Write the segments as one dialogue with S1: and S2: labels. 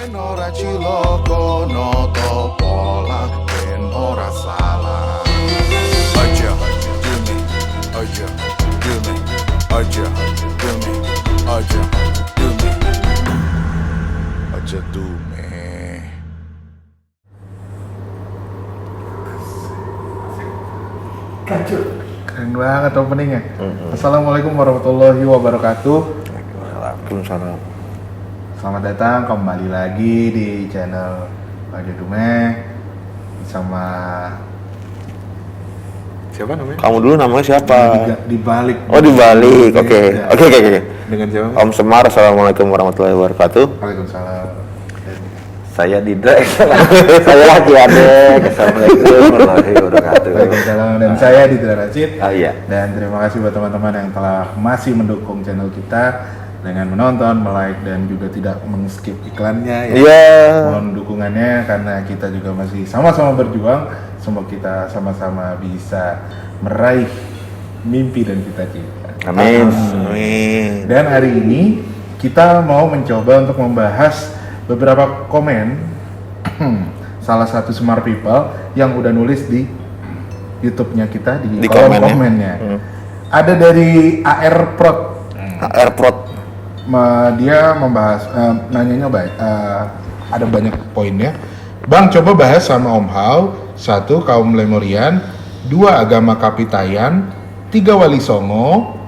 S1: Ben ora ciloko noto pola ben ora salah. Aja dumi, aja dumi, aja dumi, aja dumi, aja dumi.
S2: Kacau. Keren banget openingnya. Assalamualaikum warahmatullahi wabarakatuh.
S3: Waalaikumsalam.
S2: Selamat datang kembali lagi di channel Radio Dume bersama
S3: Siapa namanya? Kamu dulu namanya siapa?
S2: di balik.
S3: Oh, di balik. Oke.
S2: Ya.
S3: Oke.
S2: Dengan siapa?
S3: Om Semar. Assalamualaikum warahmatullahi wabarakatuh.
S2: Waalaikumsalam.
S3: Saya Didra. Saya lagi Adek. Assalamualaikum warahmatullahi wabarakatuh.
S2: Waalaikumsalam. Dan saya Didra Rashid.
S3: Iya.
S2: Dan terima kasih buat teman-teman yang telah masih mendukung channel kita dengan menonton, like, dan juga tidak meng-skip iklannya ya.
S3: Iya.
S2: Mohon dukungannya karena kita juga masih sama-sama berjuang. Semoga kita sama-sama bisa meraih mimpi dan cita-cita.
S3: Amin. Amin.
S2: Dan hari ini kita mau mencoba untuk membahas beberapa komen salah satu smart people yang udah nulis di YouTube-nya kita di kolom komennya. Ada dari AR Prot.
S3: AR Prot.
S2: Dia membahas nanyanya baik, ada banyak poinnya. Bang, coba bahas sama Om Hao. 1. Kaum Lemurian. 2. Agama Kapitayan. 3. Wali Songo.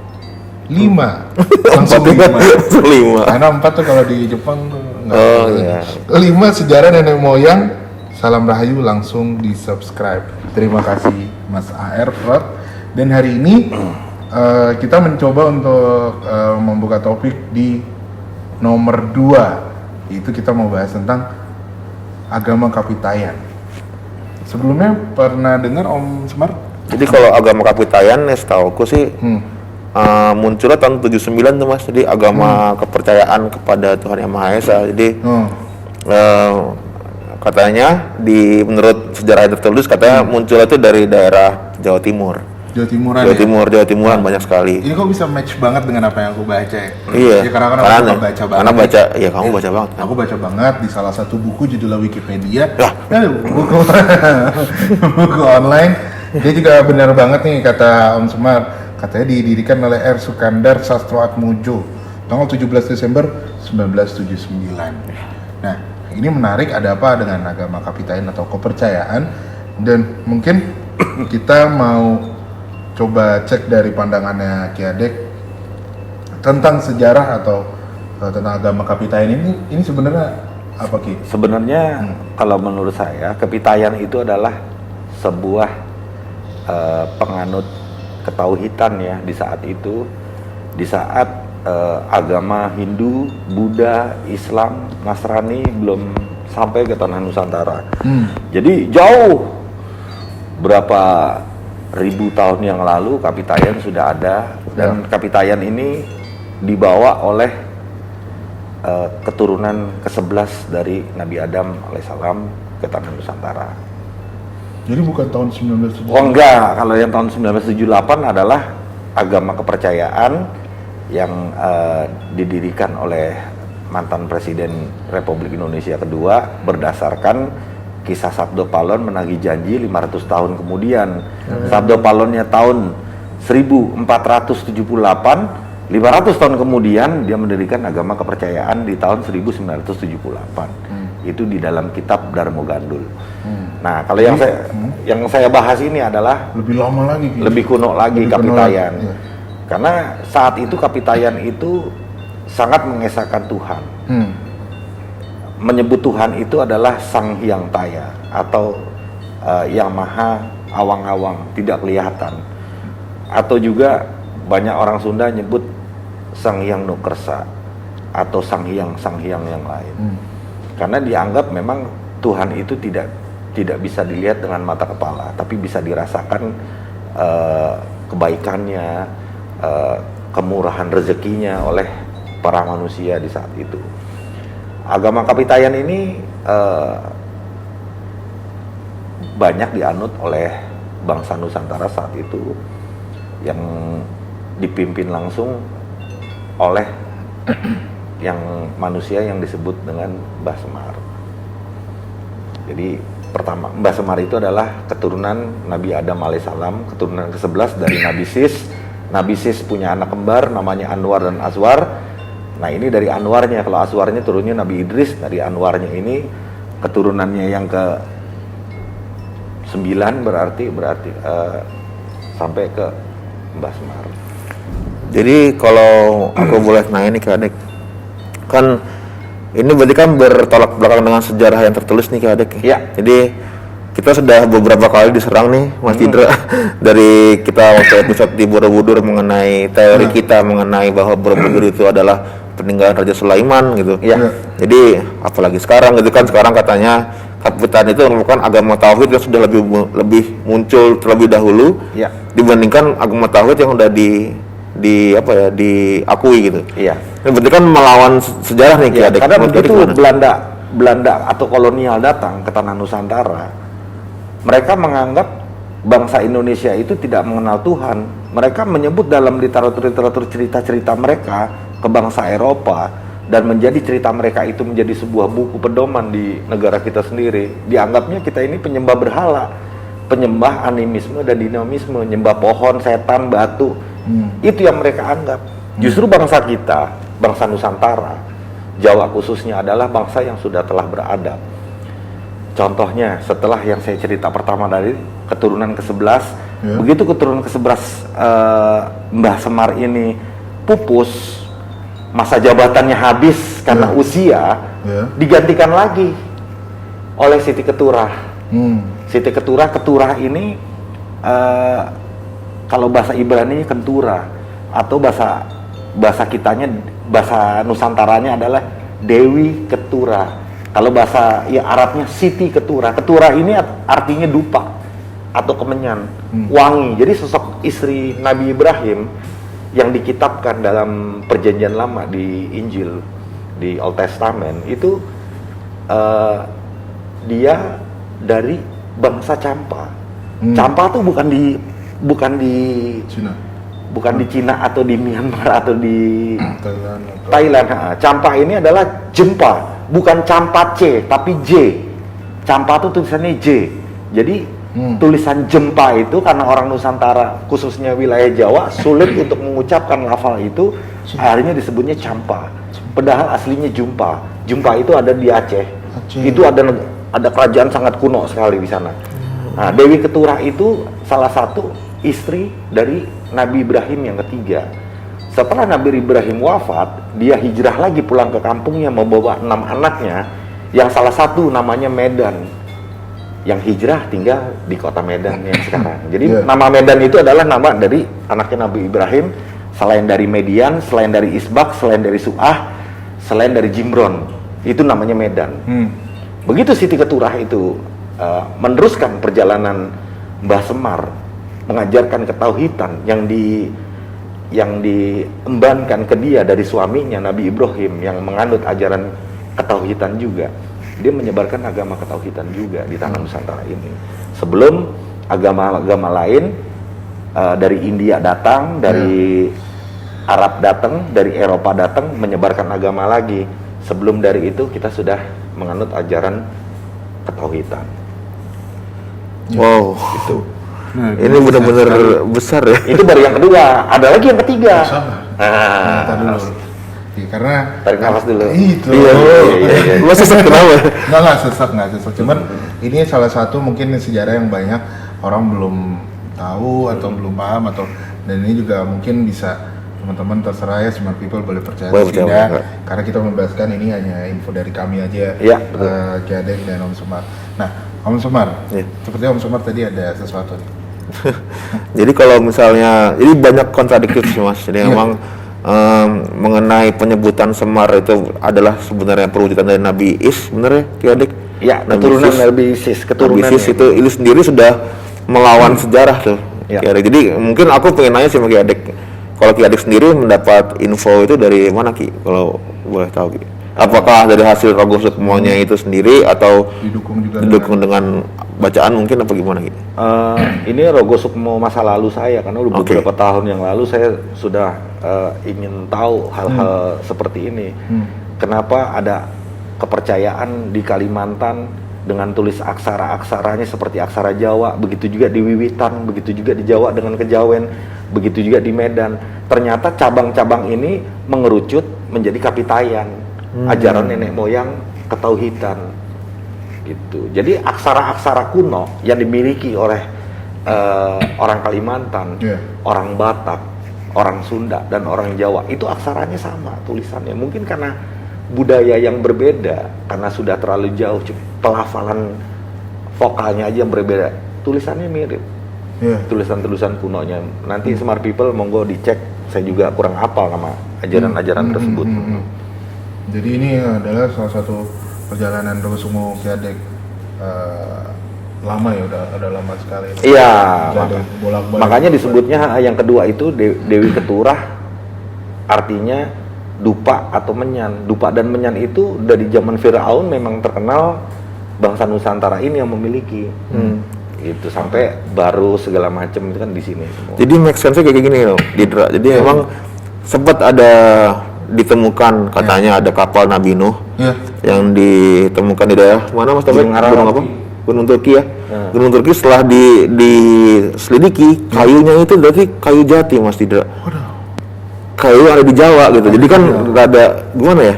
S2: 5. Langsung 5. Karena 4 tuh kalau di Jepang tuh enggak.
S3: Oh iya.
S2: 5. Sejarah nenek moyang. Salam Rahayu, langsung di subscribe. Terima kasih Mas AR Prot. Dan hari ini kita mencoba untuk membuka topik di nomor 2. Itu kita mau bahas tentang agama Kapitayan. Sebelumnya pernah dengar Om Semar?
S3: Jadi kalau agama Kapitayan, setauku sih munculnya tahun 79 tuh Mas. Jadi agama kepercayaan kepada Tuhan Yang Maha Esa. Jadi katanya menurut sejarah yang tertulis katanya munculnya itu dari daerah Jawa Timur.
S2: Jawa Timuran
S3: banyak sekali.
S2: Ini kok bisa match banget dengan apa yang aku baca ya?
S3: Iya.
S2: Ya, karena aku baca banget.
S3: Karena baca, ya kamu baca banget.
S2: Aku baca banget di salah satu buku judulnya Wikipedia. Buku online. Dia juga benar banget nih kata Om Semar. Katanya didirikan oleh R. Sukandar Sastroatmojo tanggal 17 Desember 1979. Nah, ini menarik, ada apa dengan agama Kapitayan atau kepercayaan, dan mungkin kita mau coba cek dari pandangannya Ki Adek tentang sejarah atau tentang agama Kapitayan ini sebenarnya apa Ki?
S4: Sebenarnya kalau menurut saya Kapitayan itu adalah sebuah penganut ketauhidan ya di saat itu, di saat agama Hindu, Buddha, Islam, Nasrani belum sampai ke tanah Nusantara. Jadi jauh berapa ribu tahun yang lalu Kapitayan sudah ada, dan Kapitayan ini dibawa oleh keturunan ke-11 dari Nabi Adam alaihissalam ke tanah Nusantara.
S2: Jadi bukan tahun 1978?
S4: Oh enggak, kalau yang tahun 1978 adalah agama kepercayaan yang didirikan oleh mantan Presiden Republik Indonesia kedua berdasarkan kisah Sabdo Palon menagih janji 500 tahun kemudian. Sabdo Palonnya tahun 1478, 500 tahun kemudian dia mendirikan agama kepercayaan di tahun 1978. Itu di dalam kitab Darmo Gandul. Nah, kalau yang saya bahas ini adalah
S2: lebih lama lagi,
S4: lebih kuno lagi Kapitayan.
S2: Iya.
S4: Karena saat itu Kapitayan itu sangat mengesahkan Tuhan. Menyebut Tuhan itu adalah Sang Hyang Taya atau Yang Maha Awang-awang, tidak kelihatan. Atau juga banyak orang Sunda nyebut Sang Hyang Nukersa atau Sang Hyang yang lain. Karena dianggap memang Tuhan itu tidak bisa dilihat dengan mata kepala, tapi bisa dirasakan kebaikannya, kemurahan rezekinya oleh para manusia di saat itu. Agama Kapitayan ini banyak dianut oleh bangsa Nusantara saat itu, yang dipimpin langsung oleh yang manusia yang disebut dengan Mbah Semar. Jadi pertama, Mbah Semar itu adalah keturunan Nabi Adam alaihissalam, keturunan ke-11 dari Nabi Sis. Nabi Sis punya anak kembar namanya Anwar dan Azwar. Nah ini dari Anwarnya, kalau Azwarnya turunnya Nabi Idris, dari Anwarnya ini keturunannya yang ke-9 berarti sampai ke Mbah Semar.
S3: Jadi kalau aku boleh nanya nih Kak Adek, kan ini berarti kan bertolak belakang dengan sejarah yang tertulis nih Kak Adek.
S4: Iya.
S3: Jadi kita sudah beberapa kali diserang nih Mas Indra dari kita waktu episode di Borobudur mengenai teori kita mengenai bahwa Borobudur itu adalah peninggalan Raja Sulaiman gitu.
S4: Iya.
S3: Jadi apalagi sekarang gitu kan, sekarang katanya Kapitan itu merupakan agama tauhid yang sudah lebih muncul terlebih dahulu
S4: Iya.
S3: dibandingkan agama tauhid yang udah diakui gitu.
S4: Iya.
S3: Ini berarti kan melawan sejarah nih Ki
S4: Ya,
S3: Adek.
S4: karena
S3: Menurut
S4: begitu
S3: Adek gimana?
S4: Belanda atau kolonial datang ke tanah Nusantara, mereka menganggap bangsa Indonesia itu tidak mengenal Tuhan. Mereka menyebut dalam literatur cerita-cerita mereka ke bangsa Eropa, dan menjadi cerita mereka itu menjadi sebuah buku pedoman di negara kita sendiri. Dianggapnya kita ini penyembah berhala, penyembah animisme dan dinamisme, nyembah pohon, setan, batu. Itu yang mereka anggap. Justru bangsa kita, bangsa Nusantara, Jawa khususnya adalah bangsa yang sudah telah beradab. Contohnya setelah yang saya cerita pertama dari keturunan ke-11, begitu keturunan ke-11 Mbah Semar ini pupus, masa jabatannya habis karena usia, digantikan lagi oleh Siti Keturah. Siti Keturah ini kalau bahasa Ibrani kentura, atau bahasa kitanya, bahasa Nusantaranya adalah Dewi Keturah. Kalau bahasa Arabnya Siti Keturah. Keturah ini artinya dupa atau kemenyan, wangi. Jadi sosok istri Nabi Ibrahim yang dikitabkan dalam Perjanjian Lama di Injil, di Old Testament itu dia dari bangsa Campa. Campa tuh bukan di Cina atau di Myanmar atau di Thailand. Campa ini adalah jempa, bukan Campa C tapi J. Campa tuh tulisannya J. Jadi tulisan jempa itu karena orang Nusantara khususnya wilayah Jawa sulit untuk mengucapkan lafal itu, akhirnya disebutnya Campa. Padahal aslinya Jumpa. Jumpa itu ada di Aceh. Itu ada kerajaan sangat kuno sekali di sana. Nah, Dewi Keturah itu salah satu istri dari Nabi Ibrahim yang ketiga. Setelah Nabi Ibrahim wafat, dia hijrah lagi pulang ke kampungnya membawa 6 anaknya, yang salah satu namanya Medan. Yang hijrah tinggal di kota Medan yang sekarang. Jadi nama Medan itu adalah nama dari anaknya Nabi Ibrahim, selain dari Median, selain dari Isbak, selain dari Su'ah, selain dari Jimron. Itu namanya Medan. Begitu Siti Keturah itu meneruskan perjalanan Mbah Semar, mengajarkan ketauhidan yang diembankan ke dia dari suaminya Nabi Ibrahim yang menganut ajaran ketauhidan juga. Dia menyebarkan agama ketauhidan juga di tanah Nusantara ini. Sebelum agama-agama lain dari India datang, dari Arab datang, dari Eropa datang menyebarkan agama lagi. Sebelum dari itu kita sudah menganut ajaran ketauhidan.
S3: Wow,
S4: Itu.
S2: Nah,
S3: ini benar-benar besar ya.
S4: Itu baru yang kedua. Ada lagi yang ketiga.
S2: Nah, dulu. Ya, karena
S4: Tarik nafas dulu.
S2: Itu.
S3: Iya. Lu sesak kenapa?
S2: Nggak sesak. Cuman ini salah satu mungkin sejarah yang banyak orang belum tahu atau belum paham, atau dan ini juga mungkin bisa teman-teman terserah ya, smart people boleh percaya atau tidak, karena kita membahaskan ini hanya info dari kami aja, Ki Adek dan Om Semar. Nah, Om Semar, seperti Om Semar tadi ada sesuatu nih.
S3: Jadi kalau misalnya, ini banyak kontradiktif sih Mas. Jadi memang mengenai penyebutan Semar itu adalah sebenarnya perwujudan dari Nabi Is, bener ya Ki Adek?
S4: Ya, keturunan Nabi Sis, keturunan
S3: Nabi Sis itu sendiri sudah melawan sejarah tuh. Ki Adek. Jadi mungkin aku pengen nanya sama Ki Adek, kalau Ki Adek sendiri mendapat info itu dari mana Ki? Kalau boleh tahu Ki? Apakah dari hasil Rogo Sukmonya itu sendiri atau
S2: Didukung juga
S3: didukung dengan bacaan mungkin apa gimana gitu?
S4: Ini Rogo Sukmo masa lalu saya, karena udah
S3: Oke.
S4: beberapa tahun yang lalu saya sudah ingin tahu hal-hal seperti ini. Kenapa ada kepercayaan di Kalimantan dengan tulis aksara-aksaranya seperti aksara Jawa, begitu juga di Wiwitan, begitu juga di Jawa dengan Kejawen, begitu juga di Medan. Ternyata cabang-cabang ini mengerucut menjadi Kapitayan, ajaran nenek moyang ketauhidan. Gitu. Jadi aksara-aksara kuno yang dimiliki oleh orang Kalimantan, orang Batak, orang Sunda, dan orang Jawa itu aksaranya sama tulisannya. Mungkin karena budaya yang berbeda, karena sudah terlalu jauh, pelafalan vokalnya aja yang berbeda, tulisannya mirip. Tulisan-tulisan kunonya. Nanti Smart People monggo dicek. Saya juga kurang hafal nama ajaran-ajaran tersebut.
S2: Jadi ini adalah salah satu perjalanan Rogo Sukmo Ki Adek lama ya, udah lama sekali.
S4: Iya,
S2: Bolak-balik.
S4: makanya disebutnya yang kedua itu Dewi Keturah, artinya dupa atau menyan. Dupa dan menyan itu dari zaman Firaun memang terkenal bangsa Nusantara ini yang memiliki. Itu sampai baru segala macam itu kan di sini semua.
S3: Jadi make sense-nya kayak gini loh, Didra. Jadi memang sempat ada ditemukan katanya ada kapal Nabi Nuh yang ditemukan di daerah mana Mas Taufik? Gunung apa? Gunung Turki ya. Gunung Turki setelah diselidiki kayunya itu berarti kayu jati Mas Didra. Kayu yang ada di Jawa gitu. Jadi kan nggak ada gimana ya?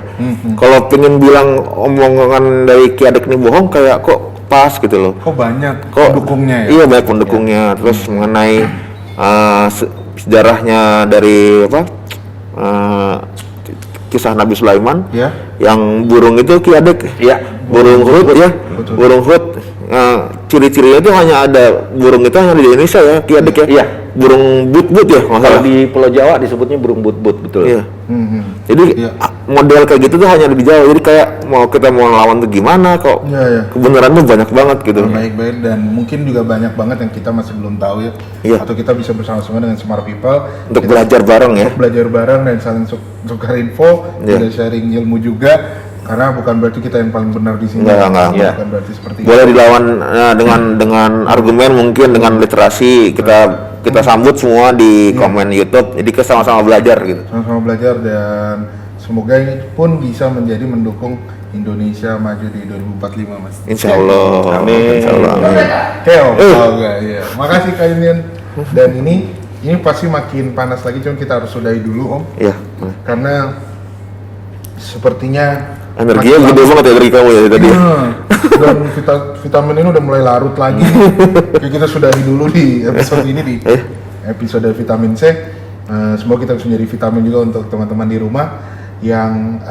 S3: Kalau pengen bilang omongan dari Ki Adek ini bohong, kayak kok pas gitu loh.
S2: Kok banyak
S3: Kok
S2: pendukungnya ya?
S3: Iya, banyak pendukungnya. Terus mengenai sejarahnya dari apa? Kisah Nabi Sulaiman yang burung itu Ki Adek.
S4: Iya,
S3: Burung Hud ya. Burung Hud. Ciri-cirinya itu hanya ada burung itu hanya di Indonesia ya, Ki Adek ya.
S4: Iya.
S3: Burung but-but ya,
S4: Kalau
S3: masalah.
S4: di Pulau Jawa disebutnya burung but-but, betul.
S3: Iya. Jadi model kayak gitu tuh hanya ada di Jawa. Jadi kayak kita mau lawan tuh gimana kok? Kebenaran tuh banyak banget gitu.
S2: Baik-baik, dan mungkin juga banyak banget yang kita masih belum tahu ya. Atau kita bisa bersama-sama dengan Smart People
S3: Untuk belajar bareng ya.
S2: Untuk belajar bareng dan saling tukar info, juga sharing ilmu juga. Karena bukan berarti kita yang paling benar di sini.
S3: Enggak.
S2: Bukan berarti seperti
S3: Boleh dilawan dengan argumen, mungkin dengan literasi. Kita sambut semua di komen YouTube. Jadi kita sama-sama belajar gitu.
S2: Sama-sama belajar, dan semoga ini pun bisa menjadi mendukung Indonesia maju di 2045, Mas.
S3: Insya Allah.
S4: Amin.
S3: Insya Allah.
S2: Iya. Makasih Kak Inian. Dan ini pasti makin panas lagi, cuma kita harus sudahi dulu Om.
S3: Iya.
S2: Karena sepertinya
S3: Energinya gede banget ya dari kamu ya tadi.
S2: Dan vitamin ini udah mulai larut lagi. Oke, kita sudahi dulu di episode ini, di episode vitamin C. Semoga kita bisa menjadi vitamin juga untuk teman-teman di rumah yang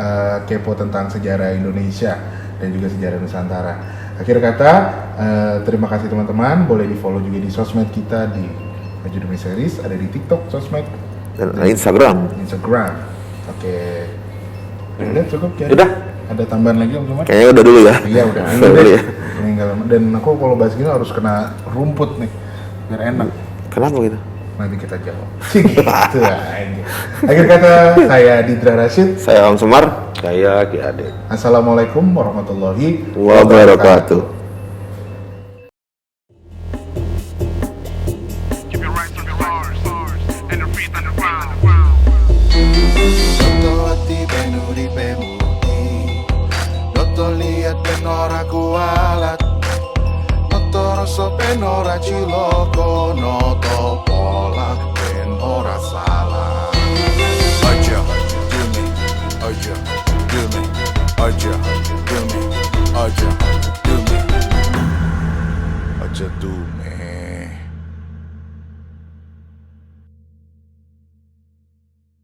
S2: kepo tentang sejarah Indonesia dan juga sejarah Nusantara. Akhir kata, terima kasih teman-teman. Boleh di follow juga di sosmed kita di Maju Demi Series, ada di TikTok, sosmed,
S3: Dan Instagram.
S2: Oke. Udah cukup ya.
S4: Udah.
S2: Ada tambahan lagi Om Sumar?
S3: Kayaknya udah dulu ya.
S2: Iya udah.
S3: Udah dulu ya.
S2: Dan aku kalau bahas gini harus kena rumput nih, biar enak.
S3: Kenapa gitu?
S2: Nanti kita jawab. Gitu aja. Akhir kata, saya Didra Rashid.
S3: Saya Om Semar.
S4: Saya Ki Adek.
S2: Assalamualaikum warahmatullahi
S3: Wabarakatuh.
S5: Keep your rights on the stars and the feet on the ground.
S1: Sotto benuri bemuti Noto lihat benora kualat Noto rosso benora ciloko Noto pola benora salah Aja dumi Aja dumi Aja dumi Aja dumi Aja dumi